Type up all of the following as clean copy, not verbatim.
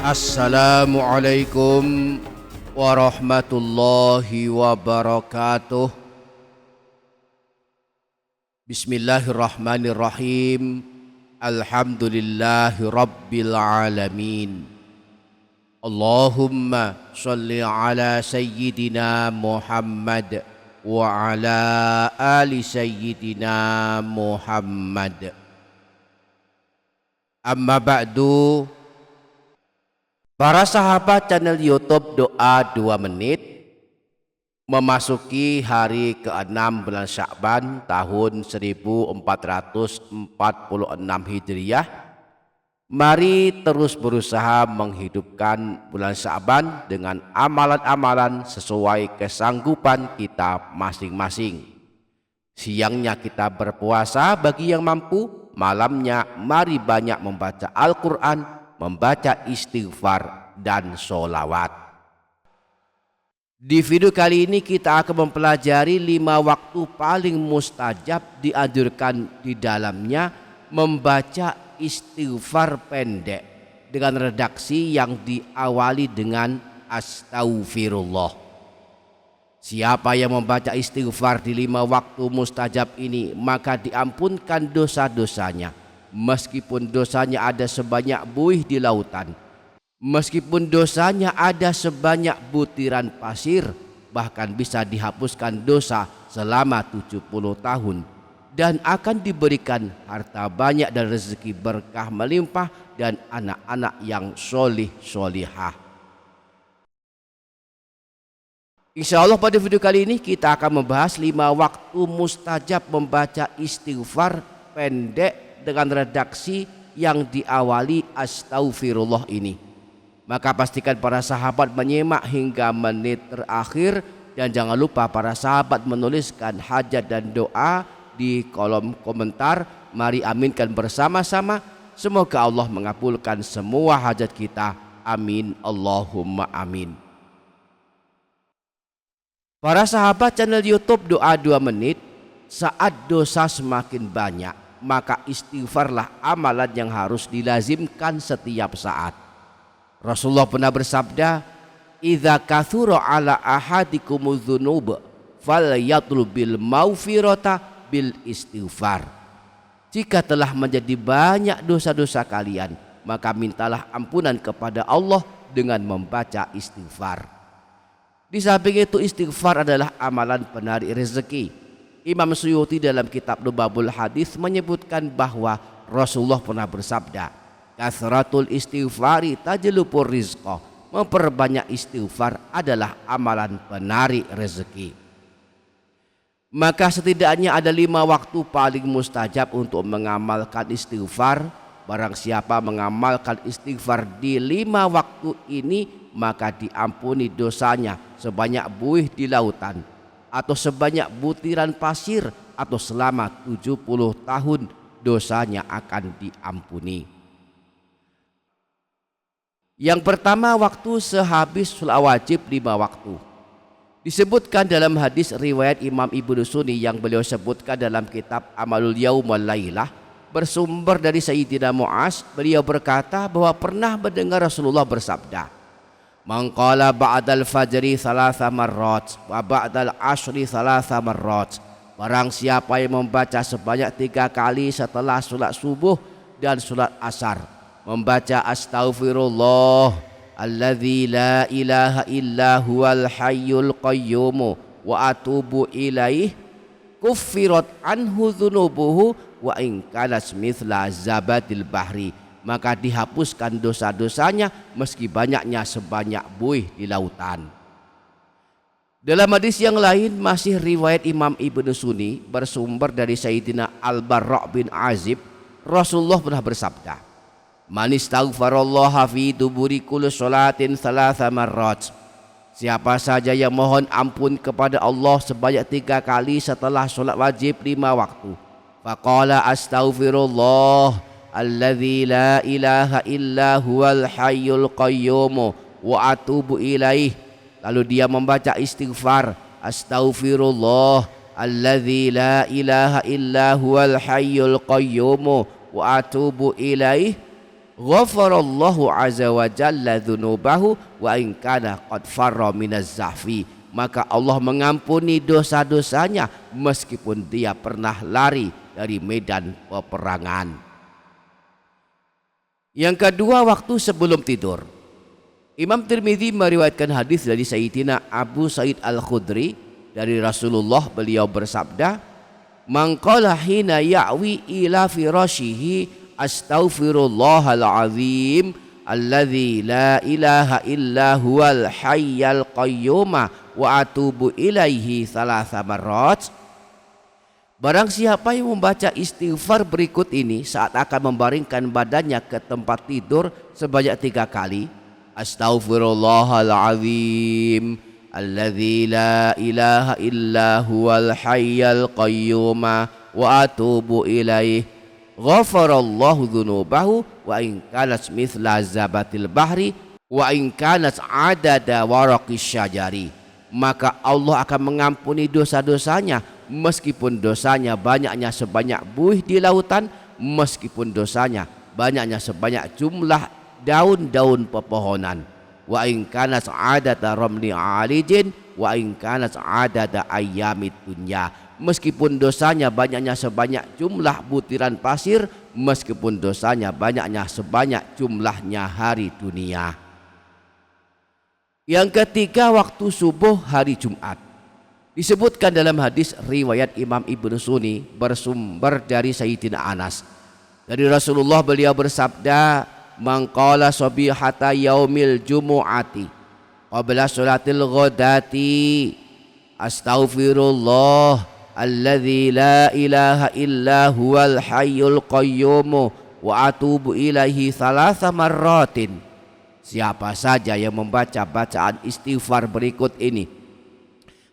Assalamualaikum warahmatullahi wabarakatuh. Bismillahirrahmanirrahim. Alhamdulillahi rabbil alamin. Allahumma sholli ala sayyidina Muhammad wa ala ali sayyidina Muhammad. Amma ba'du. Para sahabat channel YouTube Doa 2 Menit, memasuki hari ke-6 bulan Sya'ban tahun 1446 Hijriah. Mari terus berusaha menghidupkan bulan Sya'ban dengan amalan-amalan sesuai kesanggupan kita masing-masing. Siangnya kita berpuasa bagi yang mampu, malamnya mari banyak membaca Al-Quran, membaca istighfar dan sholawat. Di video kali ini kita akan mempelajari 5 waktu paling mustajab. Dianjurkan di dalamnya membaca istighfar pendek dengan redaksi yang diawali dengan astaghfirullah. Siapa yang membaca istighfar di 5 waktu mustajab ini, maka diampunkan dosa-dosanya. Meskipun dosanya ada sebanyak buih di lautan, meskipun dosanya ada sebanyak butiran pasir, bahkan bisa dihapuskan dosa selama 70 tahun, dan akan diberikan harta banyak dan rezeki berkah melimpah dan anak-anak yang solih solihah. Insya Allah pada video kali ini kita akan membahas 5 waktu mustajab membaca istighfar pendek dengan redaksi yang diawali astaghfirullah ini. Maka pastikan para sahabat menyimak hingga menit terakhir, dan jangan lupa para sahabat menuliskan hajat dan doa di kolom komentar. Mari aminkan bersama-sama, semoga Allah mengabulkan semua hajat kita. Amin Allahumma amin. Para sahabat channel YouTube Doa 2 Menit, saat dosa semakin banyak, maka istighfarlah amalan yang harus dilazimkan setiap saat. Rasulullah pernah bersabda, "Idza kathura ala ahadikumudz dzunub falyatlubil maghfirata bil istighfar." Jika telah menjadi banyak dosa-dosa kalian, maka mintalah ampunan kepada Allah dengan membaca istighfar. Di samping itu, istighfar adalah amalan penarik rezeki. Imam Suyuti dalam kitab Lubabul Hadis menyebutkan bahwa Rasulullah pernah bersabda, "Kathratul istighfari tajlubur rizqa." Memperbanyak istighfar adalah amalan penarik rezeki. Maka setidaknya ada 5 waktu paling mustajab untuk mengamalkan istighfar. Barang siapa mengamalkan istighfar di 5 waktu ini, maka diampuni dosanya sebanyak buih di lautan, atau sebanyak butiran pasir, atau selama 70 tahun dosanya akan diampuni. Yang pertama, waktu sehabis sholat wajib 5 waktu. Disebutkan dalam hadis riwayat Imam Ibnu Sunni yang beliau sebutkan dalam kitab Amalul Yaum wal Lailah, bersumber dari Sayyidina Mu'az. Beliau berkata bahwa pernah mendengar Rasulullah bersabda, "Man qala ba'dal fajri thalatha marrat wa ba'dal ashri thalatha marrat." Barang siapa yang membaca sebanyak 3 kali setelah salat subuh dan salat asar, membaca astaghfirullah alladzi la ilaha illa huwal hayyul qayyum wa atubu ilaih, kuffirat anhu dzunubuhu wa in kanas mithla zabadil bahri. Maka dihapuskan dosa-dosanya meski banyaknya sebanyak buih di lautan. Dalam hadis yang lain, masih riwayat Imam Ibnu Sunni, bersumber dari Sayyidina Al-Barra' bin Azib, Rasulullah pernah bersabda, "Man istaghfarallaha fi duburi kulli sholatin thalatha marrat." Siapa saja yang mohon ampun kepada Allah sebanyak 3 kali setelah sholat wajib 5 waktu, faqala astaghfirullah alladzi la ilaha illa huwal hayyul qayyum wa atubu ilaih, lalu dia membaca istighfar astaghfirullah alladzi la ilaha illa huwal hayyul qayyum wa atubu ilaih, ghafarallahu azza wa jalla dzunubahu wa in kana qad farra minaz zahfi. Maka Allah mengampuni dosa-dosanya meskipun dia pernah lari dari medan peperangan. Yang kedua, waktu sebelum tidur. Imam Tirmidzi meriwayatkan hadis dari Sayyidina Abu Sa'id Al-Khudri dari Rasulullah, beliau bersabda, "Man qala hina ya'wi ila firashihi astaghfirullahal azim alladzi la ilaha illa huwal hayyal qayyum wa atubu ilaihi thalatha marrat." Barang siapa yang membaca istighfar berikut ini saat akan membaringkan badannya ke tempat tidur sebanyak 3 kali, astaghfirullahalazim alladzi la ilaha illa huwal hayyal qayyum wa atubu ilaihi ghafarallahu dzunubahu wa in kanat mithla zabatil bahri wa in kanat adada waraqis syajari. Maka Allah akan mengampuni dosa-dosanya meskipun dosanya banyaknya sebanyak buih di lautan, meskipun dosanya banyaknya sebanyak jumlah daun-daun pepohonan. Wa in kanat adada ramli alijin wa in kanat adada ayyamid dunya. Meskipun dosanya banyaknya sebanyak jumlah butiran pasir, meskipun dosanya banyaknya sebanyak jumlahnya hari dunia. Yang ketiga, waktu subuh hari Jumat. Disebutkan dalam hadis riwayat Imam Ibnu Sunni bersumber dari Sayyidina Anas. Dari Rasulullah, beliau bersabda, "Man qala sabihata yaumil jumu'ati qabla salatil ghadati astaghfirullah alladzi la ilaha illa huwal hayyul qayyum wa atubu ilaihi thalatha marratin." Siapa saja yang membaca bacaan istighfar berikut ini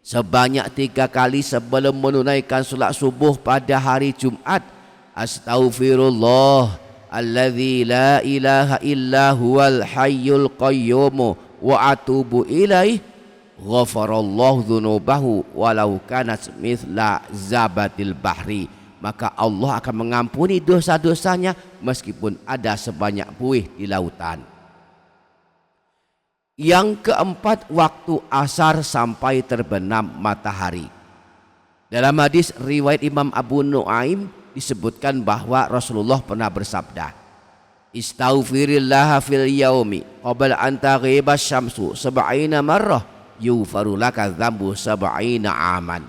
sebanyak 3 kali sebelum menunaikan salat subuh pada hari Jumat, astaghfirullah alladzi la ilaha illa huwal hayyul qayyum wa atubu ilaihi ghafarallahu dzunubahu walau kanat mithla zabatil bahri. Maka Allah akan mengampuni dosa-dosanya meskipun ada sebanyak buih di lautan. Yang keempat, waktu asar sampai terbenam matahari. Dalam hadis riwayat Imam Abu Nuaim disebutkan bahwa Rasulullah pernah bersabda, "Istaghfirillah fil yaumi qabla an taghiba syamsu sab'ina marrah yughfaru laka dzambu sab'ina aman."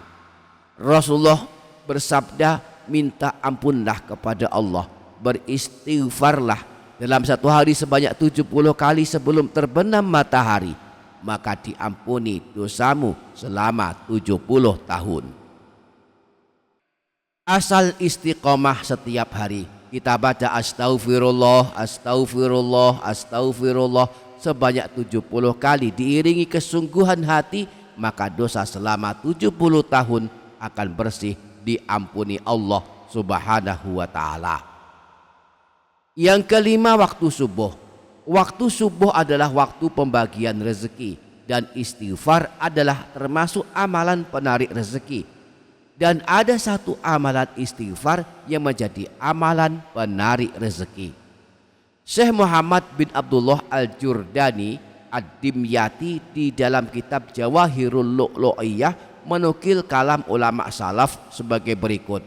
Rasulullah bersabda, minta ampunlah kepada Allah, beristighfarlah dalam satu hari sebanyak 70 kali sebelum terbenam matahari, maka diampuni dosamu selama 70 tahun. Asal istiqomah setiap hari. Kita baca astaghfirullah, astaghfirullah, astaghfirullah sebanyak 70 kali diiringi kesungguhan hati, maka dosa selama 70 tahun akan bersih, diampuni Allah Subhanahu wa ta'ala. Yang kelima, waktu subuh. Waktu subuh adalah waktu pembagian rezeki, dan istighfar adalah termasuk amalan penarik rezeki. Dan ada satu amalan istighfar yang menjadi amalan penarik rezeki. Syekh Muhammad bin Abdullah Al-Jurdani Ad-Dimyati di dalam kitab Jawahirul Lu'lu'iyah menukil kalam ulama salaf sebagai berikut.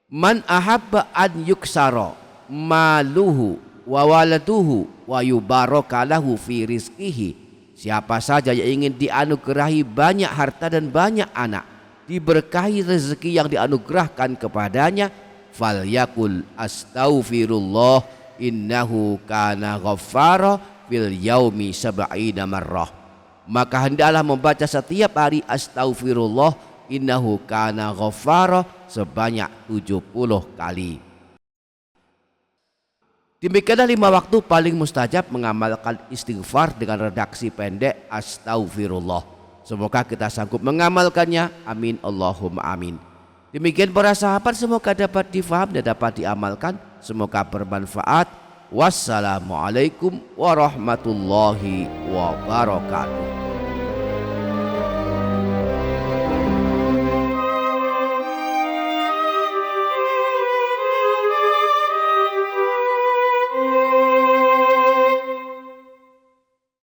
Man ahabba an yuksara maluhu wa waladuhu wa yubarakalahu fi rizqihi. Siapa saja yang ingin dianugerahi banyak harta dan banyak anak, diberkahi rezeki yang dianugerahkan kepadanya, falyakul astaghfirullah innahu kana ghaffara fil yaumi sab'ina marrah. Maka hendaklah membaca setiap hari astaghfirullah innahu kana ghaffara sebanyak 70 kali. Demikianlah 5 waktu paling mustajab mengamalkan istighfar dengan redaksi pendek astaghfirullah. Semoga kita sanggup mengamalkannya. Amin Allahumma amin. Demikian para sahabat, semoga dapat difaham dan dapat diamalkan. Semoga bermanfaat. Wassalamualaikum warahmatullahi wabarakatuh.